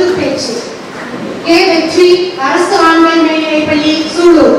பொது பேச்சு. கே. வெற்றி, அரசு ஆண்கள் மேல்நிலைப்பள்ளி, சூலூர்.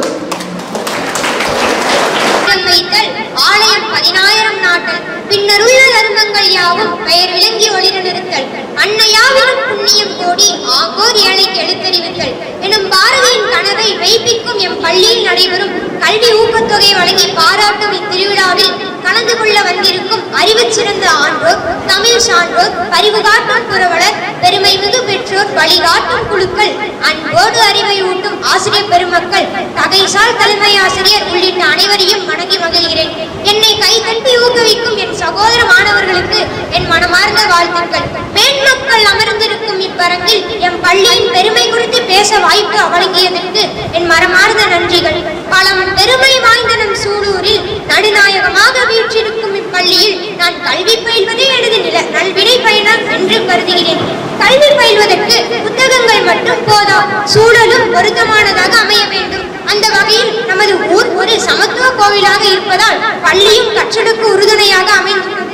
ஆலயம் 10,000 நாட்டல், பின்னருள்ள தர்மங்கள் யாவும் பெயர் விளங்கி ஒளிர நிறுத்தல், அன்னையாவிலும் புண்ணியம் கோடி ஆகோர் ஏழைக்கு எழுத்தறிவித்தல் எனும் பாரதியின் கனவை மெய்ப்பிக்கும் எம் பள்ளியில் நடைபெறும் கல்வி ஊக்கத்தொகை வழங்கி பாராட்டும் இத்திருவிழாவில் கலந்து கொள்ள வந்திருக்கும் அறிவு சிறந்த ஆன்றோர், தமிழ் சான்றோர், பரிவு காட்டும் புரவலர், பெருமை மிகு பெற்றோர், வழிகாட்டும் குழுக்கள், அன்போடு அறிவை ஊட்டும் ஆசிரியர் பெருமக்கள், தகைசால் தலைமை ஆசிரியர் உள்ளிட்ட அனைவரையும் வணங்கி மகிழ்கிறேன். என்னை கைதட்டி ஊக்குவிக்கும் என் சகோதர மாணவர்களுக்கு என் மனமார்ந்த வாழ்த்துக்கள். மேன்மக்கள் அமர்ந்திருக்கும் இப்பரங்கில் எம் பள்ளியின் பெருமை குறித்து பேச வாய்ப்பு வழங்கியதற்கு என் மனமார்ந்த நன்றிகள். பலம் பெருமை வாய்ந்த நம் சூலூரில் நடுநாயகமாக வீற்றிருக்கும் இப்பள்ளியில் நான் கல்வி பயில்வதே எனது நல்வினை பயணம் என்று கருதுகிறேன். கல்வி பயில்வதற்கு புத்தகங்கள் மட்டும் போதா, சூழலும் பொருத்தமானதாக அமைய வேண்டும். அந்த வகையில் நமது ஊர் ஒரு சமத்துவ கோவிலாக இருப்பதால் பள்ளியும் கற்றலுக்கு உறுதுணையாக அமைந்துள்ளது.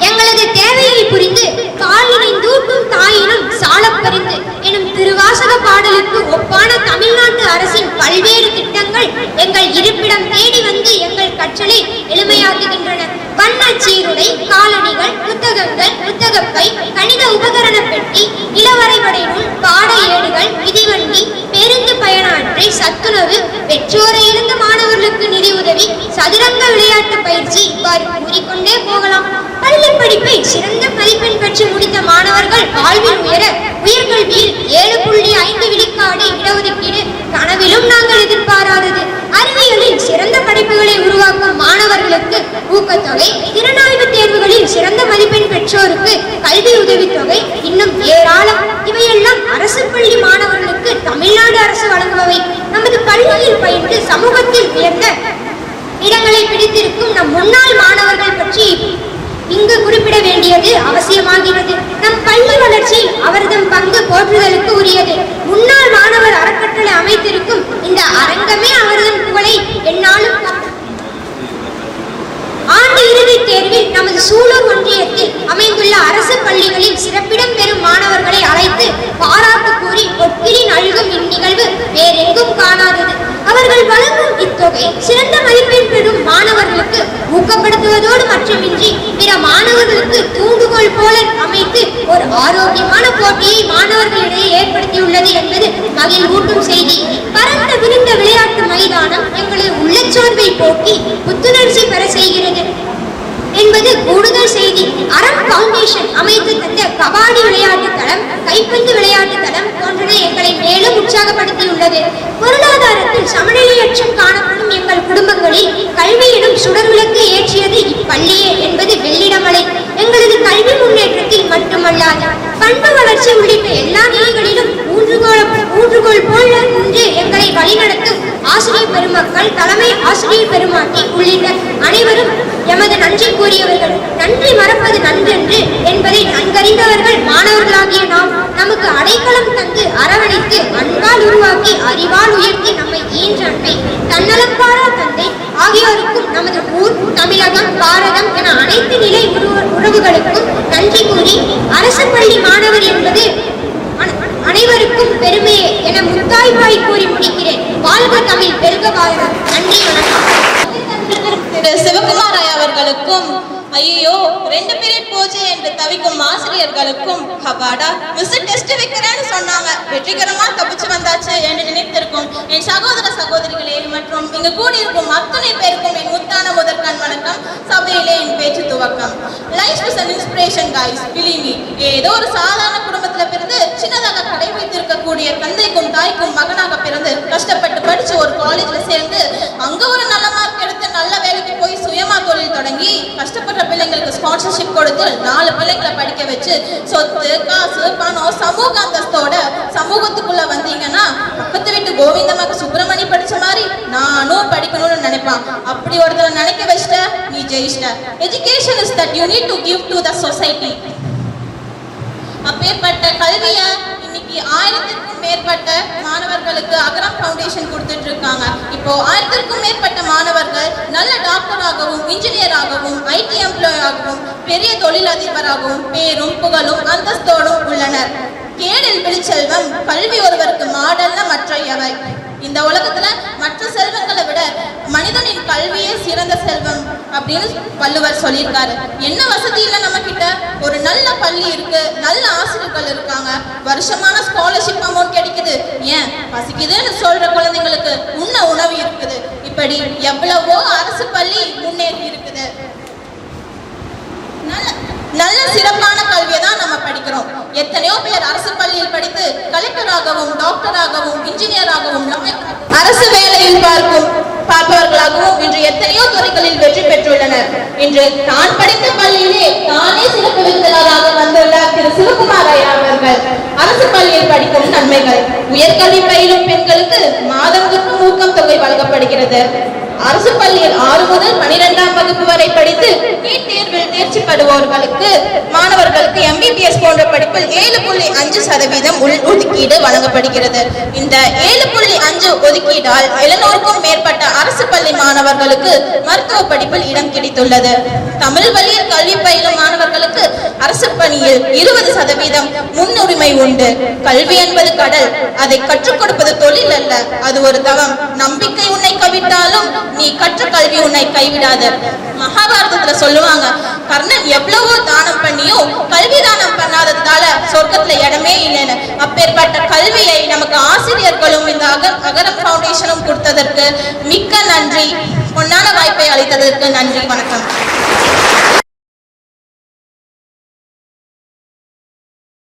எங்களது தேவையை புரிந்து காலினை தூக்கும் தாயினும் சாலப்பறிந்து எனும் திருவாசக பாடலுக்கு ஒப்பான தமிழ்நாட்டு அரசின் பல்வேறு திட்டங்கள் எங்கள் இருப்பிடம் தேடி வந்து எங்கள் கற்றலை எளிமையாக்குகின்றன. வண்ண சீருடை, காலணிகள், புத்தகங்கள், புத்தகப்பை, கணித உபகரண பெட்டி, இளவரைபடை நூல், பாட ஏடுகள், மிதிவண்டி, பேருந்து பயண அட்டை, சத்துணவு, பெற்றோரை இழந்த மாணவர்களுக்கு நிதி உதவி, சதுரங்க விளையாட்டு பயிற்சி, இவ்வாறு கூறிக்கொண்டே போகலாம். பள்ளி படிப்பை சிறந்த மதிப்பெண் பெற்று முடித்த மாணவர்கள் வாழ்வில் உயர உயர்கல்வியில் 7.5 விழுக்காடு இடஒதுக்கீடு கனவிலும் நாங்கள் எதிர்பாராதது. அறிவியலில் சிறந்த படைப்புகளை உருவாக்கும் மாணவர்களுக்கு ஊக்கத்தொகை, திறனாய்வு தேர்வுகளில் சிறந்த மதிப்பெண் பெற்றோருக்கு கல்வி உதவித்தொகை, இன்னும் ஏராளம். இவையெல்லாம் அரசு பள்ளி மாணவர்களுக்கு தமிழ்நாடு அரசு வழங்குபவை. நமது பள்ளியில் பயின்று சமூகத்தில் உயர்ந்த இடங்களை பிடித்திருக்கும் நம் முன்னாள் மாணவர்கள் பற்றி இங்கு குறிப்பிட வேண்டியது அவசியமாகிறது. நம் பள்ளி வளர்ச்சியில் அவர்தம் பங்கு போற்றுதலுக்கு உரியது. முன்னாள் மாணவர் அறக்கட்டளை அமைத்திருக்கும் இந்த அரங்கமே அவர்தம் புகழை என்னாலும். ஆண்டு இறுதித் தேர்வில் நமது சூலூர் ஒன்றியத்தில் அமைந்துள்ள அரசு பள்ளிகளில் சிறப்பிடம் பெறும் மாணவர்களை அழைத்து பாராட்டு கூறி பொற்கிரி நல்கும் இந்நிகழ்வு வேறெங்கும் காணாதது. அவர்கள் வழங்கும் இத்தொகை சிறந்த மதிப்பெண் பெறும் மாணவர்களுக்கு ஊக்கப்படுத்துவதோடு மட்டுமின்றி பிற மாணவர்களுக்கு தூண்டுகோல் போல அமைத்து ஒரு ஆரோக்கியமான போட்டியை மாணவர்களிடையே ஏற்படுத்தியுள்ளது என்பது மகிழ்வூட்டும் செய்தி. பரந்த விரிந்த விளையாட்டு மைதானம் எங்களது உள்ளச்சோர்வை போக்கி புத்துணர்ச்சி பெற செய்கிறது என்பது கூடுதல் செய்தி. அறம் பவுண்டேஷன் அமைத்து தந்த கபாடி விளையாட்டு தளம், கைப்பந்து விளையாட்டு தளம் போன்றன எங்களை மேலும் உற்சாகப்படுத்தியுள்ளது. பொருளாதாரத்தில் சமநிலையற்றம் காணப்படும் எங்கள் குடும்பங்களில் கல்வியிடம் சுடர்விளக்கு ஏற்றியது இப்பள்ளியே என்பது வெள்ளிடமலை. எங்களது கல்வி முன்னேற்றத்தில் மட்டுமல்லாது பண்பு வளர்ச்சி உள்ளிட்ட எல்லா நிலைகளிலும் ஊன்றுகோல் போல நின்று எங்களை வழிநடத்தும் ஆசிரியர் பெருமக்கள், தலைமை ஆசிரியர் பெருமாட்டி உள்ளிட்ட அனைவரும் எமது நன்றி கூறியவர்கள். நன்றி மறப்பது நன்றென்று என்பதை நன்கறிந்தவர்கள் மாணவர்களாகிய நாம். நமக்கு அடைக்கலம் தந்து அரவணைத்து அன்பால் உருவாக்கி அறிவால் உயர்த்தி நம்மை ஈன்ற அன்னை, தன்னலப்பாரா தந்தை ஆகியோருக்கும் நமது ஊர், தமிழகம், பாரதம் என அனைத்து நிலை உறவுகளுக்கும் நன்றி கூறி அரசு பள்ளி மாணவர் என்பது அனைவருக்கும் பெருமையே என முத்தாய்ப்பாய் கூறி முடிக்கிறேன். வாழ்க தமிழ், பெருக பாரதம். நன்றி, வணக்கம். திரு சிவகுமார் ஐயா அவர்களுக்கும் ஐயோ 2 பீரியட் போச்சு என்று தவிக்கும் ஆசிரியர்களுக்கும் ஹபாடா மிஸ் டெஸ்ட் வைக்கிறேன்னு சொன்னாங்க, வெற்றிகரமா தப்பிச்சு வந்தாச்சு என்று நினைத்திருக்கும் என் சகோதர சகோதரிகளே மற்றும் இங்கு கூடியிருக்கும் அத்தனை பேருக்கும் என் முத்தான முதற்கண் வணக்கம். சபையிலே என் பேச்சு துவக்கம். Life is an inspiration guys, believe me. ஏதோ ஒரு சாதாரண குடும்பத்துல பிறந்து சின்னதாக கடை வைத்திருக்கக்கூடிய தந்தைக்கும் தாய்க்கும் மகனாக பிறந்து கஷ்டப்பட்டு படிச்சு ஒரு காலேஜ்ல சேர்ந்து அங்க ஒரு நல்ல மார்க் எடுத்து நல்ல வேலைக்கு போய் சுயமா தொழில் தொடங்கி கஷ்டப்பட்ட பிள்ளைங்களுக்கு ஸ்பான்சர்ஷிப் கொடுத்து 4 பிள்ளைங்களை படிக்க வச்சு சொத்து, காசு, பணம், சமூக அந்தஸ்தோட சமூகத்துக்குள்ள வந்தீங்கன்னா பக்கத்து வீட்டு கோவிந்தமாக சுப்பிரமணி படிச்ச மாதிரி நானும் படிக்கணும்னு நினைப்பான். அப்படி ஒருத்தரை நினைக்க வச்சிட்ட நீ ஜெயிச்சிட்ட. Education is that you need to give to the society. அப்பேற்பட்ட கல்வியை இன்னைக்கு 1000க்கும் மேற்பட்ட மாணவர்களுக்கு அகரம் ஃபவுண்டேஷன் கொடுத்துட்டு இருக்காங்க. இப்போ 1000க்கும் மேற்பட்ட மாணவர்கள் நல்ல டாக்டராகவும், இன்ஜினியராகவும், ஐடி எம்ப்ளாயாகவும், பெரிய தொழிலதிபராகவும் பேரும் புகழும் அந்தஸ்தோடும் உள்ளனர். கேடில் விழுச்செல்வம் கல்வி ஒருவருக்கு மாடல்ல மற்ற எவை. இந்த உலகத்துல மற்ற செல்வங்களை விட மனிதனின் கல்வியே சிறந்த செல்வம் அப்படின்னு வள்ளுவர் சொல்லியிருக்காரு. என்ன வசதி இல்லை நம்ம கிட்ட? ஒரு நல்ல பள்ளி இருக்கு, நல்ல ஆசிரியர்கள் இருக்காங்க, வருஷமான ஸ்காலர்ஷிப் அமௌண்ட் கிடைக்குது, ஏன் பசிக்குதுன்னு சொல்ற குழந்தைங்களுக்கு உண்ண உணவு இருக்குது. இப்படி எவ்வளவோ அரசு பள்ளி முன்னேறி இருக்குது. நல்ல சிறப்பான கல்வியை தான் நம்ம படிக்கிறோம். எத்தனையோ பேர் அரசு பள்ளியில் படித்து கலெக்டராகவும் டாக்டராகவும் இன்ஜினியராகவும் அரசு வேலையில் பார்ப்பவர்களாகவும் இன்று எத்தனையோ துறைகளில் வெற்றி பெற்றுள்ளனர். இன்று தான் படித்த பள்ளியிலே தானே சிறப்பு விருந்தினராக வந்துள்ள திரு சிவகுமார் ஐயா அவர்கள் அரசு பள்ளியில் படிக்கும் நன்மைகள். உயர்கல்வி பயிலும் பெண்களுக்கு மாதந்தோறும் ஊக்கம் தொகை வழங்கப்படுகிறது. அரசு பள்ளியில் 6 முதல் 12ஆம் வகுப்பு வரை படித்து நீட் தேர்வில் தேர்ச்சி பெறுவோர்களுக்கு மாணவர்களுக்கு MBBS போன்ற படிப்பில் 7.5% உள்ஒதுக்கீடு வழங்கப்படுகிறது. இந்த 7.5 ஒதுக்கீடால் 700க்கும் மேற்பட்ட அரசு பள்ளி மாணவர்களுக்கு மருத்துவ படிப்பில் இடம் கிடைத்துள்ளது. தமிழ் வழியில் கல்வி பயிலும் மாணவர்களுக்கு அரசு பணியில் 20% முன்னுரிமை உண்டு. கல்வி என்பது கடல், அதை கற்றுக் கொடுப்பது தொழில் அல்ல, அது ஒரு தவம். நம்பிக்கை உன்னை கவிட்டாலும் நீ கற்ற கல்வி உன்னை கைவிடாது. மகாபாரதத்துல சொல்லுவாங்க, கர்ணன் எவ்வளவோ தானம் பண்ணியும் கல்வி தானம் பண்ணாததால சொர்க்கத்துல இடமே இல்லைன்னு. அப்பேற்பட்ட கல்வியை நமக்கு ஆசிரியர்களும் இந்த அகரம் ஃபவுண்டேஷனும் கொடுத்ததற்கு மிக்க நன்றி. பொன்னான வாய்ப்பை அளித்ததற்கு நன்றி. வணக்கம்.